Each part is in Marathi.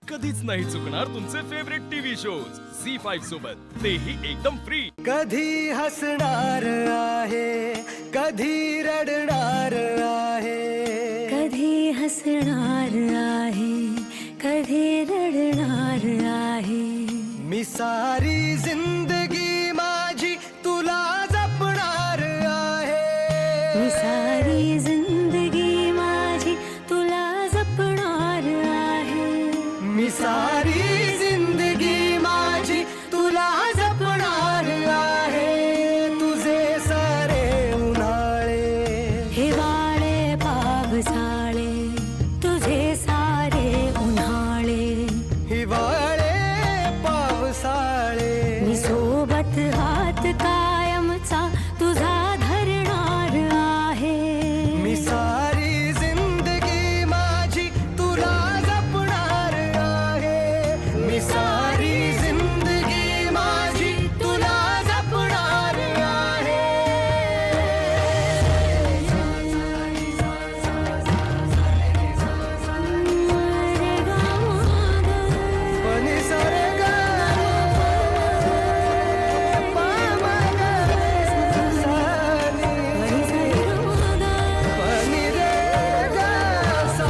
कधीच नाही चुकणार तुमचे फेवरेट टीव्ही शोज झी5 सोबत, तेही एकदम फ्री। कधी हसणार आहे, कधी रडणार आहे, कधी हसणार आहे, कधी रडणार आहे। मी सारी जिंदगी माझी तुला जपणार आहे, मी सारी जिंदगी माझी तुला जपणार आहे। मी सारी जिंदगी माझी तुला जपणार आहे। तुझे सारे उन्हाळे, हिवाळे पावसाळे, तुझे सारे उन्हाळे, हिवाळे पावसाळे, मी सोबत हात कायमचा तुझा धरणार आहे। मी सारी जिंदगी माझी तुला जपणार आहे, मी सारी जिंदगी माझी तुला जपणार आहे। पनी सारे गा पा मा गा सा नी, पनी रे गा सा।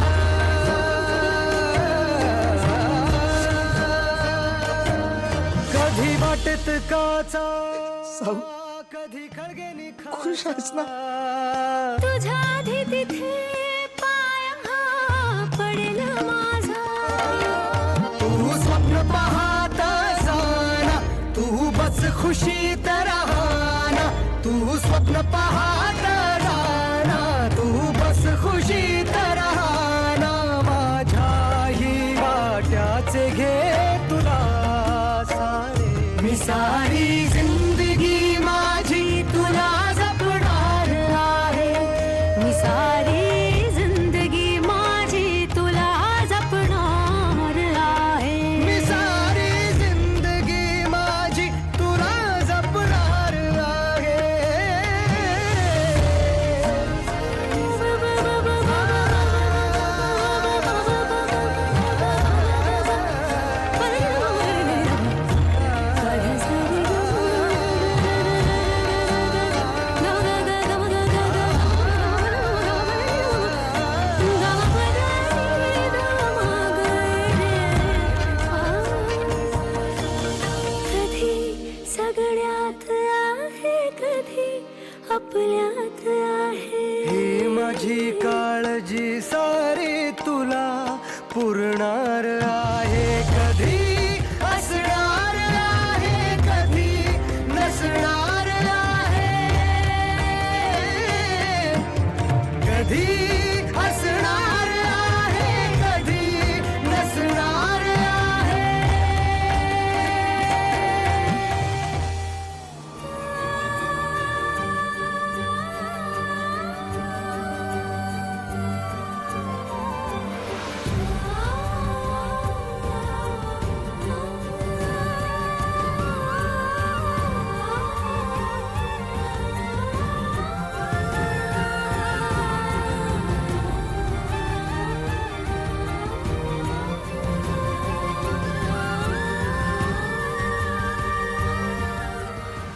कधी वाटेत काचा, कधी खळगे खुश आहेस ना? तुझ्या आधी तिथे पाय हा पडेल माझा। तू स्वप्न पाहत जाना, तू बस खुशीत राहना, तू स्वप्न पाहत जाना, तू बस खुशीत राहना। माझ्याही वाट्याचे घे तुला सारे, मी सारी जिंदगी माझी तुला जपणार आहे, मी सारी जिंदगी माझी तुला जपणार आहे। मी सारी जिंदगी माझी तुला जपणार आहे। कधी सगळ्यात आहे, कधी आपल्यात आहे। ही माझी काळजी सारी तुला पुरणार आहे। कधी असणार आहे, कधी नसणार आहे, कधी असणार आहे, कधी नसणार आहे।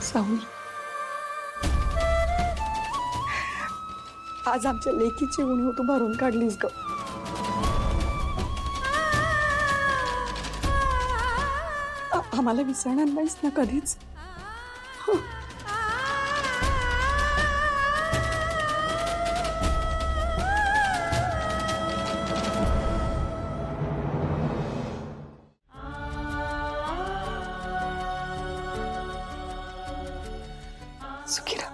सावनी, आज आमच्या लेकीची उणीव तू भरून काढलीस ग। आम्हाला विसरणार नाहीस ना कधीच? सुखी राहा।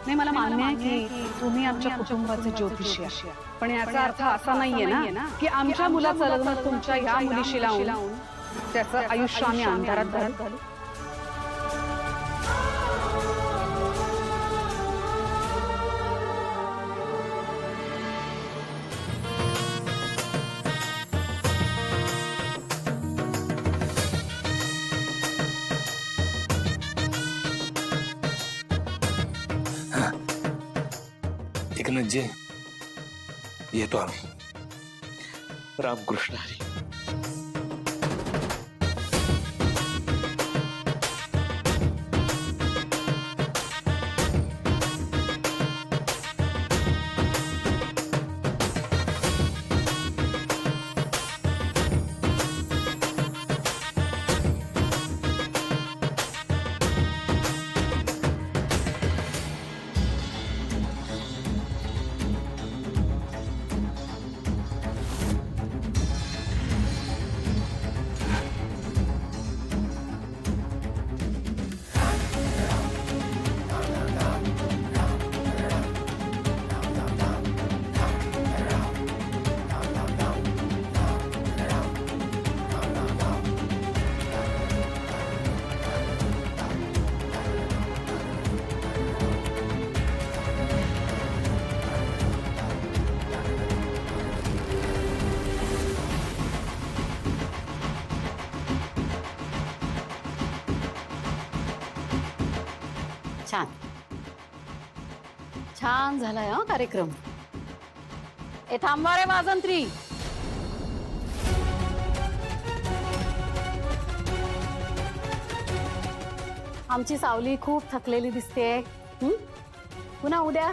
नाही, मला मान्य आहे की तुम्ही आमच्या कुटुंबाचे ज्योतिषी आहे, पण याचा अर्थ असा नाहीये ना की आमच्या मुलाचं लग्न तुमच्या या मुलीशी लावून त्याचं आयुष्य आम्ही अंधारात घालू। धनंजय येतो आम्ही. रामकृष्ण हरी. छान छान झालाय हा कार्यक्रम. ए थांबा रे वाजंत्री. आमची सावली खूप थकलेली दिसते. पुन्हा उद्या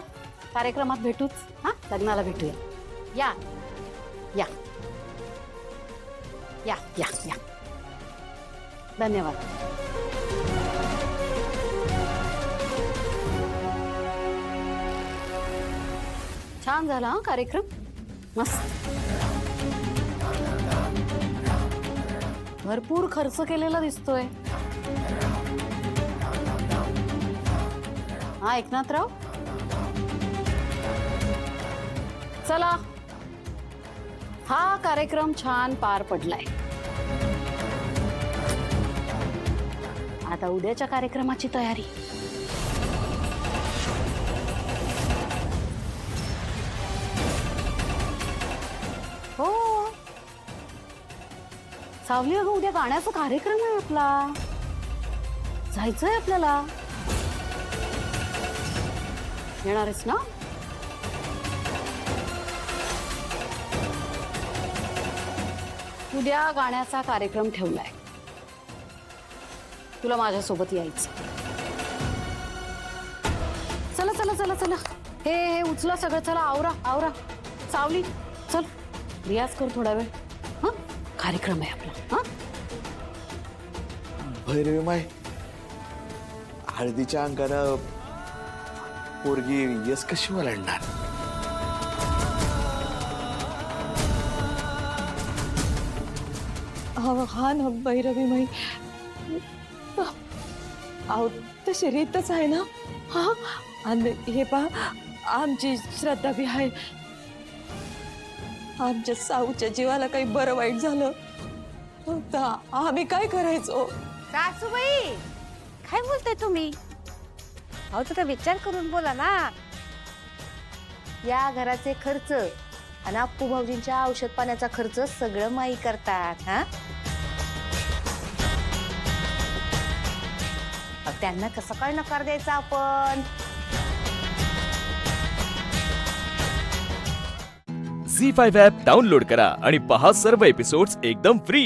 कार्यक्रमात भेटूच. हा लग्नाला भेटूया. या या या या या. धन्यवाद. छान झाला हा कार्यक्रम. मस्त. भरपूर खर्च केलेला दिसतोय. हा एकनाथराव, चला हा कार्यक्रम छान पार पडलाय. आता उद्याच्या कार्यक्रमाची तयारी. हो सावली, अगं उद्या गाण्याचा कार्यक्रम आहे आपला. जायचंय आपल्याला. येणार आहेस ना? उद्या गाण्याचा कार्यक्रम ठेवलाय. तुला माझ्यासोबत यायचं. चला चला चला चला. हे उचला सगळं. चला आवरा आवरा. सावली चल रियाज कर थोडा वेळ. हा कार्यक्रम आहे आपला. हा भैरवी माय, हळदीच्या अंगानं पोरगी यस कशी ओलांडणार? हा ना भैरवी माई. अहो तशी रीतच आहे ना. हा आणि हे पहा, आमची श्रद्धा बी आहे. आमच्या साऊच्या जीवाला काही बरं वाईट झालं तर आम्ही काय करायचो? सासूबाई काय बोलताय तुम्ही? अहो तर विचार करून बोला ना. या घराचे खर्च आणि अप्पू भाऊजींच्या औषध पाण्याचा खर्च सगळं माई करतात. हा त्यांना कसं काय नकार द्यायचा आपण? झी5 ॲप डाउनलोड करा आणि पहा सर्व एपिसोड्स एकदम फ्री.